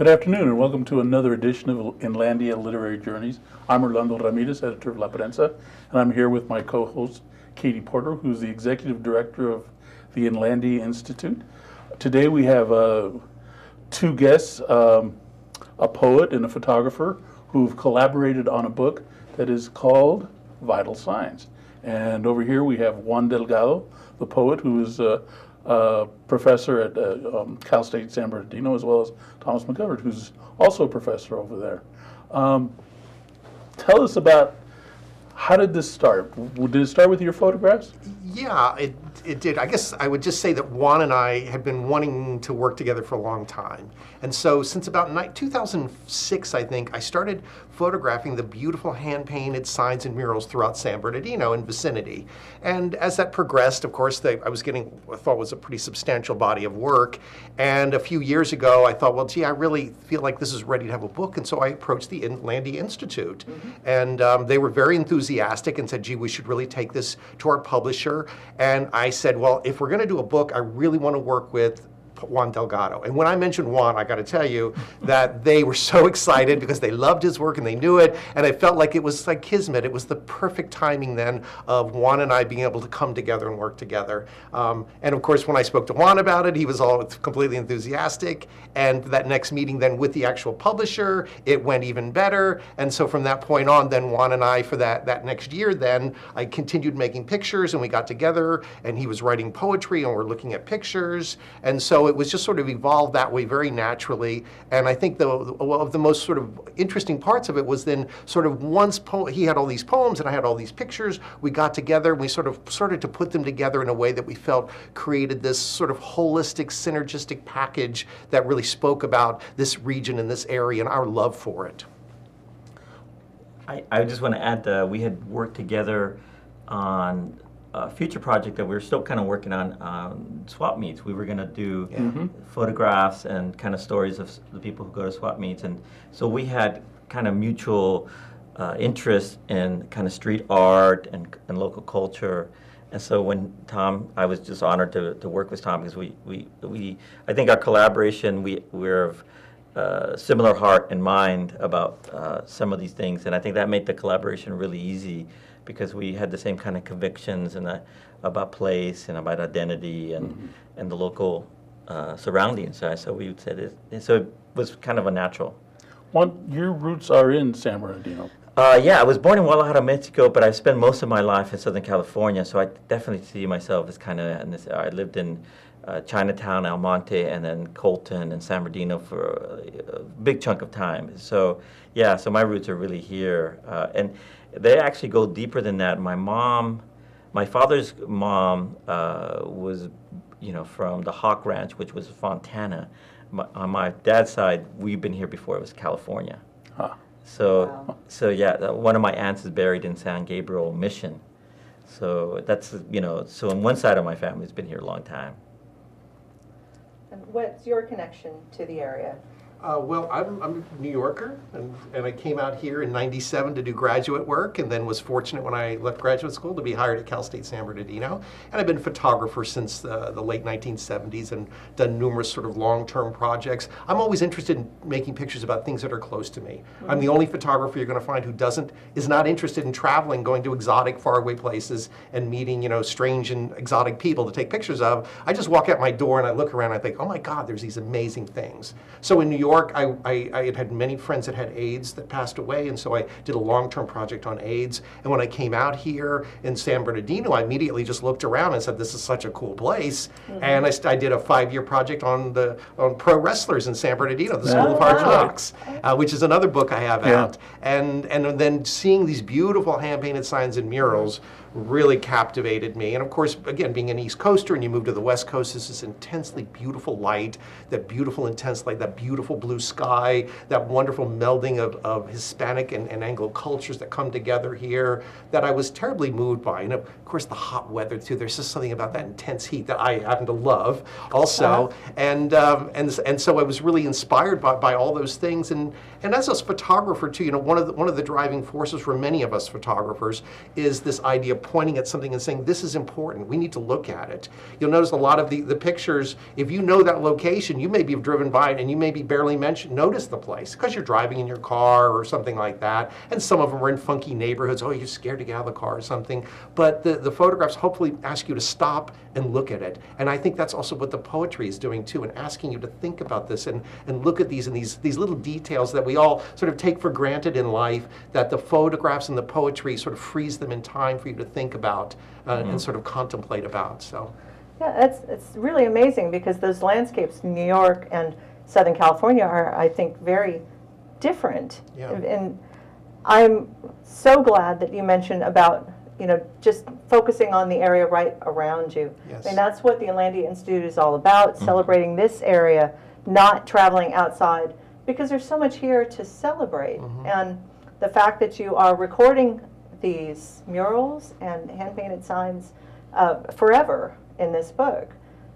Good afternoon and welcome to another edition of Inlandia Literary Journeys. I'm Orlando Ramirez, editor of La Prensa, and I'm here with my co-host Katie Porter, who's the executive director of the Inlandia Institute. Today we have two guests, a poet and a photographer who've collaborated on a book that is called Vital Signs. And over here we have Juan Delgado, the poet, who is a professor at Cal State San Bernardino, as well as Thomas McGovern, who's also a professor over there. Tell us about, how did this start? Did it start with your photographs? Yeah, it did. I guess I would just say that Juan and I had been wanting to work together for a long time. And so since about 2006, I think, I started photographing the beautiful hand-painted signs and murals throughout San Bernardino and vicinity. And as that progressed, of course, I was getting what I thought was a pretty substantial body of work. And a few years ago, I thought, well, gee, I really feel like this is ready to have a book. And so I approached the Inlandia Institute. And they were very enthusiastic and said, gee, we should really take this to our publisher. And I said, well, if we're going to do a book, I really want to work with Juan Delgado. And when I mentioned Juan, I got to tell you that they were so excited because they loved his work and they knew it, and I felt like it was like kismet. It was the perfect timing then of Juan and I being able to come together and work together. And of course, when I spoke to Juan about it, he was all completely enthusiastic. And that next meeting then with the actual publisher, it went even better. And so from that point on, then Juan and I, for that next year, then I continued making pictures, and we got together, and he was writing poetry, and we're looking at pictures. And so it was just sort of evolved that way very naturally. And I think one of the most sort of interesting parts of it was then sort of once he had all these poems and I had all these pictures, we got together and we sort of started to put them together in a way that we felt created this sort of holistic, synergistic package that really spoke about this region and this area and our love for it. I just want to add, we had worked together on a future project that we were still kind of working on, swap meets. We were going to do photographs and kind of stories of the people who go to swap meets. And so we had kind of mutual interest in kind of street art and local culture. And so when I was just honored to work with Tom because I think our collaboration, we're of similar heart and mind about some of these things. And I think that made the collaboration really easy, because we had the same kind of convictions about place and about identity and the local surroundings. So we said it. So it was kind of a natural. Your roots are in San Bernardino. Yeah, I was born in Guadalajara, Mexico, but I spent most of my life in Southern California. So I definitely see myself as kind of in this. I lived in Chinatown, El Monte, and then Colton and San Bernardino for a big chunk of time. So yeah, so my roots are really here, and they actually go deeper than that. My father's mom was, from the Hawk Ranch, which was Fontana. On my dad's side, we've been here before it was California. Huh. So yeah, one of my aunts is buried in San Gabriel Mission. So that's, so on one side of my family has been here a long time. And what's your connection to the area? Well, I'm a New Yorker, and I came out here in '97 to do graduate work, and then was fortunate when I left graduate school to be hired at Cal State San Bernardino. And I've been a photographer since the late 1970s and done numerous sort of long-term projects. I'm always interested in making pictures about things that are close to me. I'm the only photographer you're going to find who is not interested in traveling, going to exotic, faraway places and meeting, strange and exotic people to take pictures of. I just walk out my door and I look around and I think, oh my God, there's these amazing things. So in New York, I had many friends that had AIDS that passed away, and so I did a long-term project on AIDS. And when I came out here in San Bernardino, I immediately just looked around and said, this is such a cool place. And I did a 5-year project on pro wrestlers in San Bernardino, the School of Hard Knocks, which is another book I have out. And then seeing these beautiful hand-painted signs and murals really captivated me. And of course, again, being an East Coaster and you move to the West Coast, this is intensely beautiful light, that beautiful intense light, that beautiful blue sky, that wonderful melding of Hispanic and Anglo cultures that come together here that I was terribly moved by. And of course, the hot weather too. There's just something about that intense heat that I happen to love also. And so I was really inspired by all those things. And as a photographer too, one of the driving forces for many of us photographers is this idea of of pointing at something and saying, this is important, we need to look at it. You'll notice a lot of the pictures, if you know that location, you maybe have driven by it and you maybe barely notice the place because you're driving in your car or something like that. And some of them are in funky neighborhoods. Oh, you're scared to get out of the car or something. But the photographs hopefully ask you to stop and look at it. And I think that's also what the poetry is doing too, and asking you to think about this and look at these and these little details that we all sort of take for granted in life, that the photographs and the poetry sort of freeze them in time for you to think about and sort of contemplate about. So. Yeah, it's really amazing because those landscapes in New York and Southern California are, I think, very different. Yeah. And I'm so glad that you mentioned about, just focusing on the area right around you. Yes. I mean, that's what the Inlandia Institute is all about, celebrating this area, not traveling outside, because there's so much here to celebrate. And the fact that you are recording these murals and hand-painted signs forever in this book,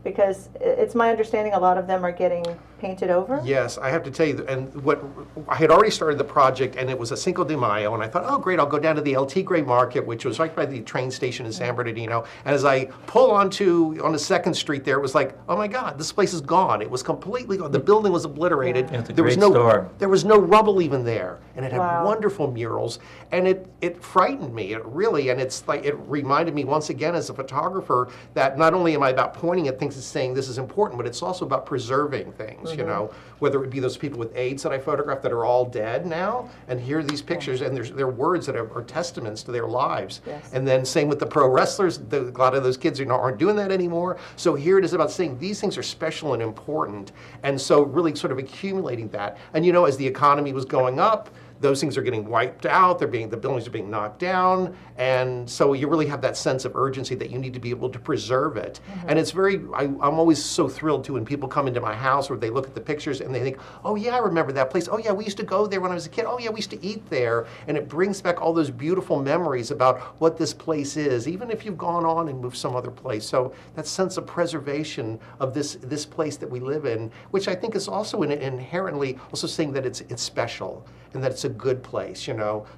because it's my understanding a lot of them are getting painted over. Yes, I have to tell you, and what I had already started the project, and it was a Cinco de Mayo, and I thought, oh great, I'll go down to the Tigre Market, which was right by the train station in San Bernardino. And as I pull on the 2nd Street there, it was like, oh my God, this place is gone. It was completely gone. The building was obliterated. Yeah, it's a There was great no store. There was no rubble even there, and it had Wow. wonderful murals, and it frightened me. It really, and it's like it reminded me once again as a photographer that not only am I about pointing at things and saying this is important, but it's also about preserving things. Whether it be those people with AIDS that I photographed that are all dead now, and here are these pictures, and they're words that are testaments to their lives. Yes. And then same with the pro wrestlers, a lot of those kids aren't doing that anymore. So here it is about saying these things are special and important, and so really sort of accumulating that. And as the economy was going up, those things are getting wiped out, the buildings are being knocked down, and so you really have that sense of urgency that you need to be able to preserve it. And it's I'm always so thrilled too when people come into my house or they look at the pictures and they think, oh yeah, I remember that place. Oh yeah, we used to go there when I was a kid. Oh yeah, we used to eat there. And it brings back all those beautiful memories about what this place is, even if you've gone on and moved some other place. So that sense of preservation of this place that we live in, which I think is also inherently also saying that it's special and that it's a good place.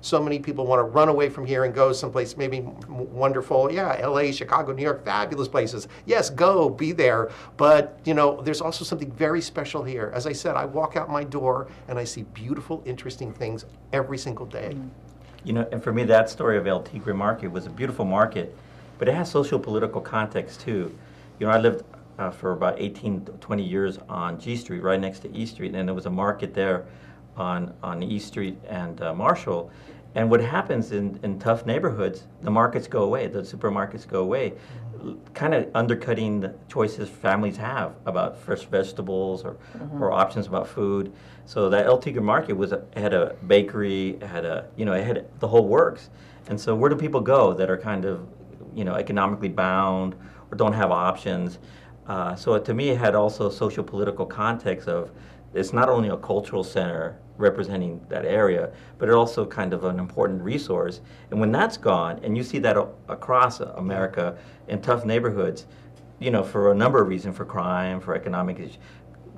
So many people want to run away from here and go someplace maybe wonderful. Yeah, LA, Chicago, New York, fabulous places. Yes, go, be there. But, there's also something very special here. As I said, I walk out my door and I see beautiful, interesting things every single day. And for me, that story of El Tigre Market was a beautiful market, but it has social political context too. I lived for about 18 to 20 years on G Street, right next to E Street, and there was a market there on E Street and Marshall. And what happens in tough neighborhoods, the markets go away, the supermarkets go away, kind of undercutting the choices families have about fresh vegetables or options about food. So that El Tigre Market had a bakery, it had it had the whole works. And so where do people go that are kind of, economically bound or don't have options? So to me, it had also social political context of, it's not only a cultural center representing that area, but it also kind of an important resource. And when that's gone, and you see that across America in tough neighborhoods, for a number of reasons, for crime, for economic issues,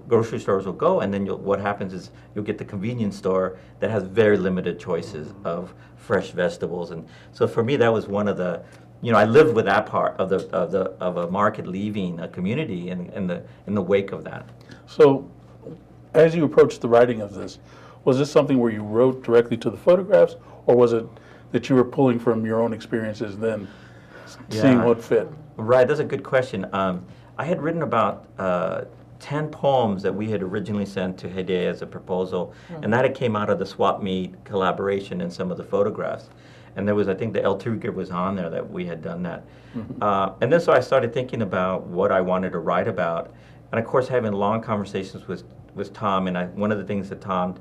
grocery stores will go, and then what happens is you'll get the convenience store that has very limited choices of fresh vegetables. And so for me, that was one of the, I lived with that part of a market leaving a community in the wake of that. So, as you approached the writing of this, was this something where you wrote directly to the photographs, or was it that you were pulling from your own experiences and then seeing what fit? Right, that's a good question. I had written about 10 poems that we had originally sent to Hede as a proposal, and that had came out of the swap meet collaboration and some of the photographs. And there was, I think the El Tigre was on there that we had done that. And then so I started thinking about what I wanted to write about. And of course, having long conversations with Tom, and one of the things that Tom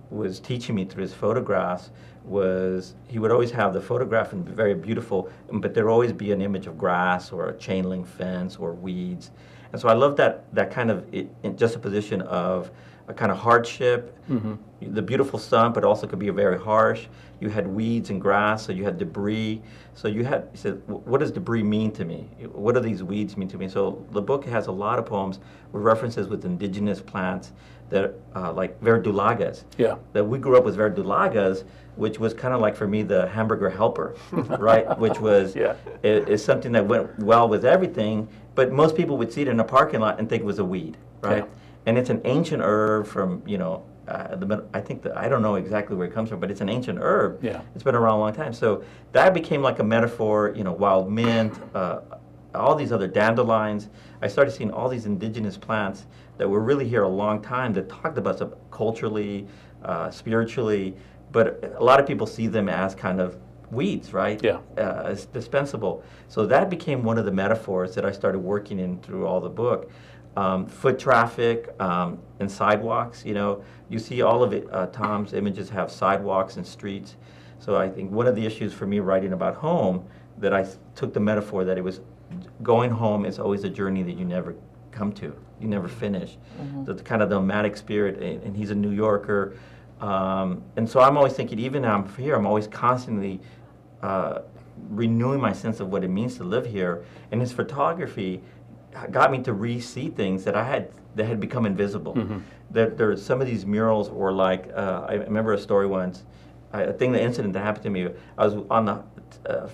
was teaching me through his photographs was he would always have the photograph and be very beautiful, but there'd always be an image of grass or a chain link fence or weeds. And so I love that kind of juxtaposition of a kind of hardship, the beautiful sun, but also could be very harsh. You had weeds and grass, so you had debris. So he said, what does debris mean to me? What do these weeds mean to me? So the book has a lot of poems with references with indigenous plants that like verdulagas. Yeah. That we grew up with verdulagas, which was kind of like for me the hamburger helper, right? Which was is something that went well with everything, but most people would see it in a parking lot and think it was a weed, right? Yeah. And it's an ancient herb from I don't know exactly where it comes from, but it's an ancient herb. Yeah. It's been around a long time. So that became like a metaphor, wild mint, all these other dandelions. I started seeing all these indigenous plants that were really here a long time that talked about us culturally, spiritually, but a lot of people see them as kind of weeds, right? Yeah. As dispensable. So that became one of the metaphors that I started working in through all the book. Foot traffic and sidewalks, you see all of it, Tom's images have sidewalks and streets. So I think one of the issues for me writing about home, that I took the metaphor that it was going home is always a journey that you never come to, you never finish. The kind of nomadic spirit, and he's a New Yorker. And so I'm always thinking, even now I'm here, I'm always constantly renewing my sense of what it means to live here. And his photography got me to re-see things that had become invisible. There are some of these murals, or like I remember a story once, an incident that happened to me. I was on the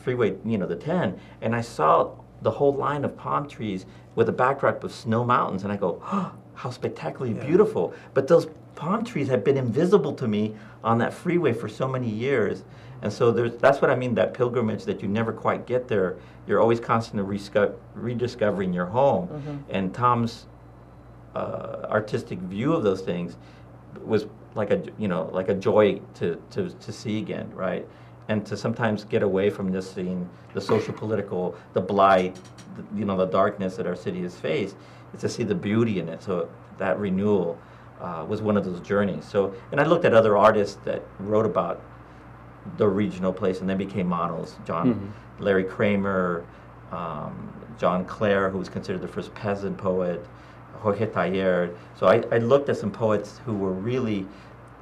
freeway, the 10, and I saw the whole line of palm trees with a backdrop of snow mountains, and I go, oh, how spectacularly beautiful. But those palm trees had been invisible to me on that freeway for so many years. And so that's what I mean, that pilgrimage that you never quite get there. You're always constantly rediscovering your home. And Tom's artistic view of those things was like a joy to see again, right? And to sometimes get away from just seeing the social political, the blight, the darkness that our city has faced, is to see the beauty in it. So that renewal was one of those journeys. So, and I looked at other artists that wrote about the regional place and then became models. Larry Kramer, John Clare, who was considered the first peasant poet, Jorge Taller. So I looked at some poets who were really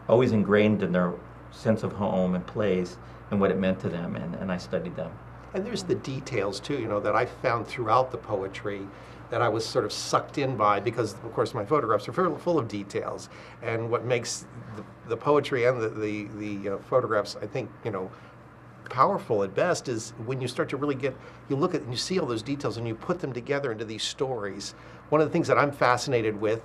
always ingrained in their sense of home and place and what it meant to them, and I studied them. And there's the details too, that I found throughout the poetry that I was sort of sucked in by, because of course my photographs are full of details. And what makes the poetry and the photographs, I think, powerful at best, is when you start to really you look at and you see all those details and you put them together into these stories. One of the things that I'm fascinated with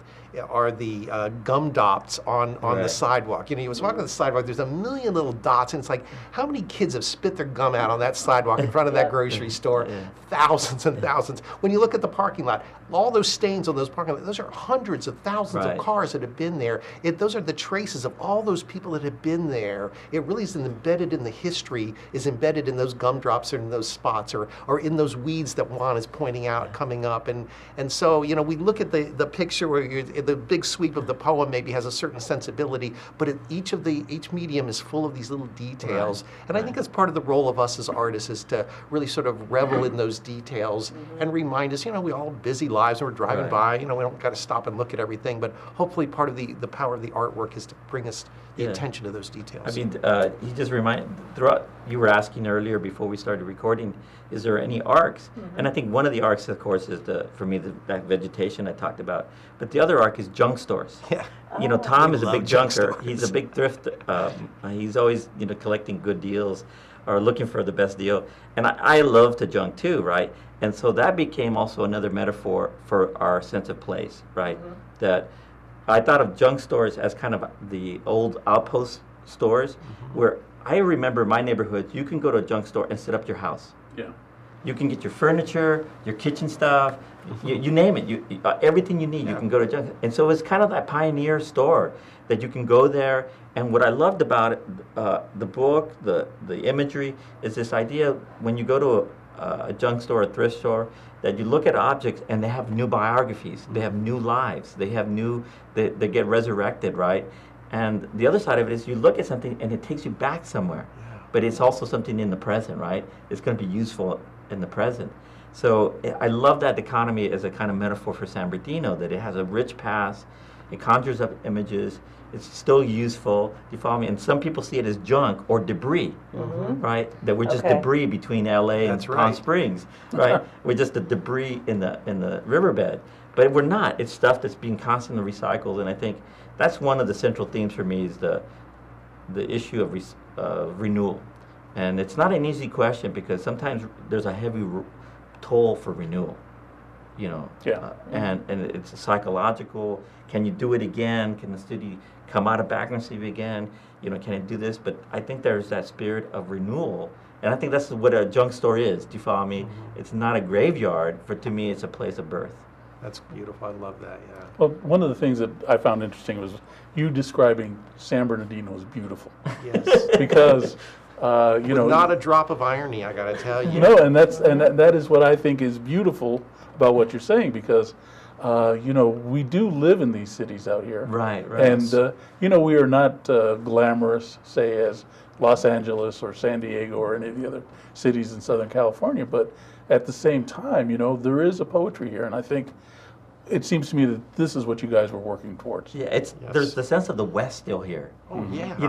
are the gum dots on the sidewalk. You was walking on the sidewalk, there's a million little dots, and it's like, how many kids have spit their gum out on that sidewalk in front of that grocery store? Thousands and thousands. When you look at the parking lot, all those stains on those parking lots, those are hundreds of thousands of cars that have been there. Those are the traces of all those people that have been there. It really is embedded in the history, is embedded in those gumdrops or in those spots, or in those weeds that Juan is pointing out coming up. And so, we look at the picture where the big sweep of the poem maybe has a certain sensibility, but each medium is full of these little details. And I think that's part of the role of us as artists, is to really sort of revel in those details and remind us, we all have busy lives and we're driving by, we don't got to stop and look at everything, but hopefully part of the power of the artwork is to bring us the attention to those details. I mean, he just throughout, you were asking earlier before we started recording, is there any arcs? And I think one of the arcs, of course, is for me, that vegetation I talked about. But the other arc is junk stores. Yeah. Tom is a big junker. He's a big thrift. He's always, collecting good deals or looking for the best deal. And I love to junk too, right? And so that became also another metaphor for our sense of place, right? That I thought of junk stores as kind of the old outpost stores, where I remember in my neighborhood, you can go to a junk store and set up your house. Yeah. You can get your furniture, your kitchen stuff, you name it. Everything you need, you can go to junk. And so it's kind of that pioneer store that you can go there. And what I loved about it, the book, the imagery, is this idea when you go to a junk store, a thrift store, that you look at objects and they have new biographies, they have new lives, they get resurrected, right? And the other side of it is you look at something and it takes you back somewhere, but it's also something in the present, right? It's going to be useful in the present. So I love that dichotomy as a kind of metaphor for San Bernardino, that it has a rich past, It conjures up images. It's still useful. Do you follow me? And some people see it as junk or debris, right? That we're just debris between LA and Palm Springs, right? We're just the debris in the riverbed. But we're not. It's stuff that's being constantly recycled, and I think that's one of the central themes for me is the issue of renewal. And it's not an easy question because sometimes there's a heavy toll for renewal, you know. And it's psychological. Can you do it again? Can the city come out of bankruptcy again? You know, can it do this? But I think there's that spirit of renewal. And I think that's what a junk store is. Do you follow me? It's not a graveyard. To me, it's a place of birth. That's beautiful. I love that, yeah. Well, one of the things that I found interesting was you describing San Bernardino as beautiful. Yes. Because, you know. Not a drop of irony, I got to tell you. No, and that is what I think is beautiful about what you're saying, because, you know, we do live in these cities out here. Right. And, you know, we are not glamorous, say, as Los Angeles or San Diego or any of the other cities in Southern California, but at the same time, you know, there is a poetry here, and I think it seems to me that this is what you guys were working towards. Yeah, there's the sense of the West still here. Oh yeah. You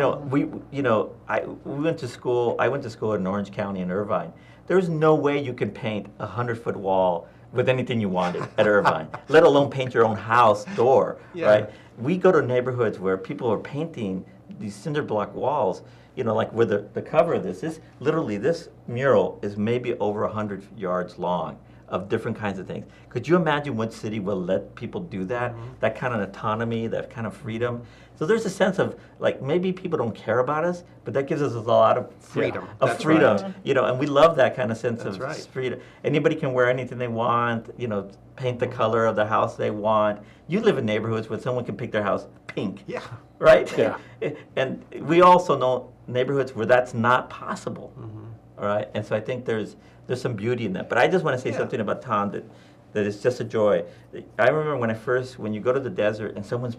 know, I went to school in Orange County in Irvine. There's no way you can paint a 100-foot wall with anything you wanted at Irvine, let alone paint your own house door, right? We go to neighborhoods where people are painting these cinder block walls. You know, like with the cover of this literally this mural is maybe over 100 yards long of different kinds of things. Could you imagine what city will let people do that? That kind of autonomy, that kind of freedom. So there's a sense of like maybe people don't care about us, but that gives us a lot of freedom. You know, and we love that kind of sense of right. freedom. Anybody can wear anything they want. You know, paint the color of the house they want. You live in neighborhoods where someone can pick their house pink. Yeah. Right? Yeah. And we also know neighborhoods where that's not possible. All right? And so I think there's some beauty in that. But I just want to say something about Tom that is just a joy. I remember when you go to the desert and someone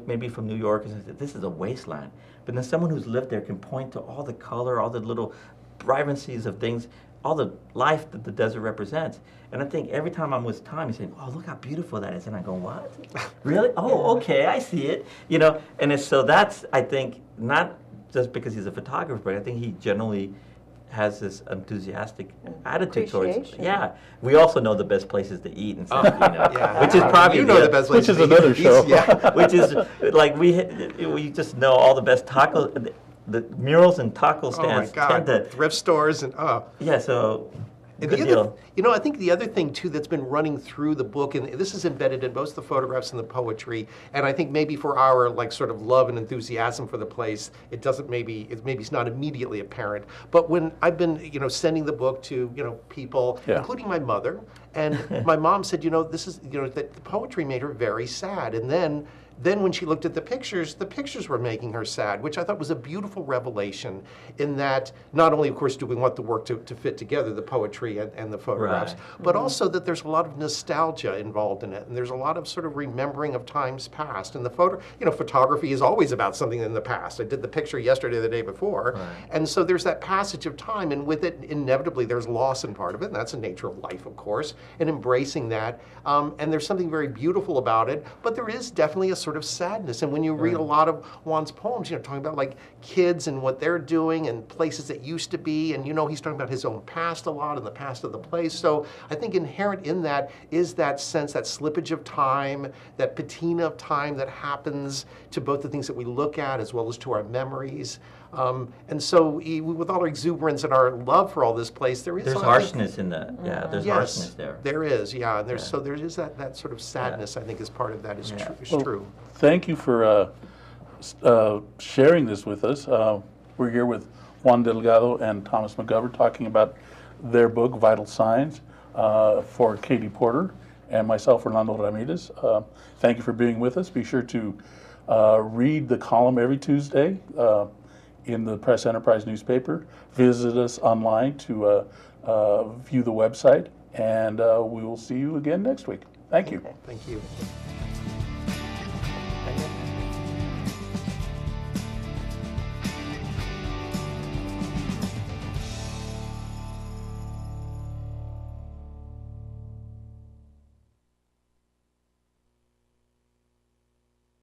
maybe from New York and says, this is a wasteland. But then someone who's lived there can point to all the color, all the little vibrancies of things, all the life that the desert represents. And I think every time I'm with Tom, he's saying, oh, look how beautiful that is. And I go, what? Really? Oh, okay, I see it. You know, and so that's, I think, not just because he's a photographer, but I think he generally has this enthusiastic attitude towards it. Yeah. We also know the best places to eat and stuff, you know, which is probably the best places which is another show. Which is like we just know all the best taco. The murals and taco stands tend to thrift stores and yeah. So and good deal. You know, I think the other thing too that's been running through the book, and this is embedded in both the photographs and the poetry, and I think maybe for our like sort of love and enthusiasm for the place, it's not immediately apparent. But when I've been sending the book to people, including my mother, and my mom said, this is that the poetry made her very sad, and then when she looked at the pictures were making her sad, which I thought was a beautiful revelation in that not only, of course, do we want the work to fit together, the poetry and the photographs, but also that there's a lot of nostalgia involved in it, and there's a lot of sort of remembering of times past. And the photography is always about something in the past. I did the picture yesterday, the day before, and so there's that passage of time, and with it, inevitably, there's loss in part of it, and that's the nature of life, of course, and embracing that. And there's something very beautiful about it, but there is definitely a sort of sadness. And when you read a lot of Juan's poems, talking about like kids and what they're doing and places that used to be, and he's talking about his own past a lot and the past of the place. So I think inherent in that is that sense, that slippage of time, that patina of time that happens to both the things that we look at as well as to our memories. And so with all our exuberance and our love for all this place, there's harshness in that. Yeah, there's harshness there. There is, yeah. And so there is that sort of sadness, I think, is part of that is true. Thank you for sharing this with us. We're here with Juan Delgado and Thomas McGovern talking about their book, Vital Signs, for Katie Porter and myself, Orlando Ramirez. Thank you for being with us. Be sure to read the column every Tuesday in the Press Enterprise newspaper. Visit us online to view the website, and we will see you again next week. Thank you. Thank you.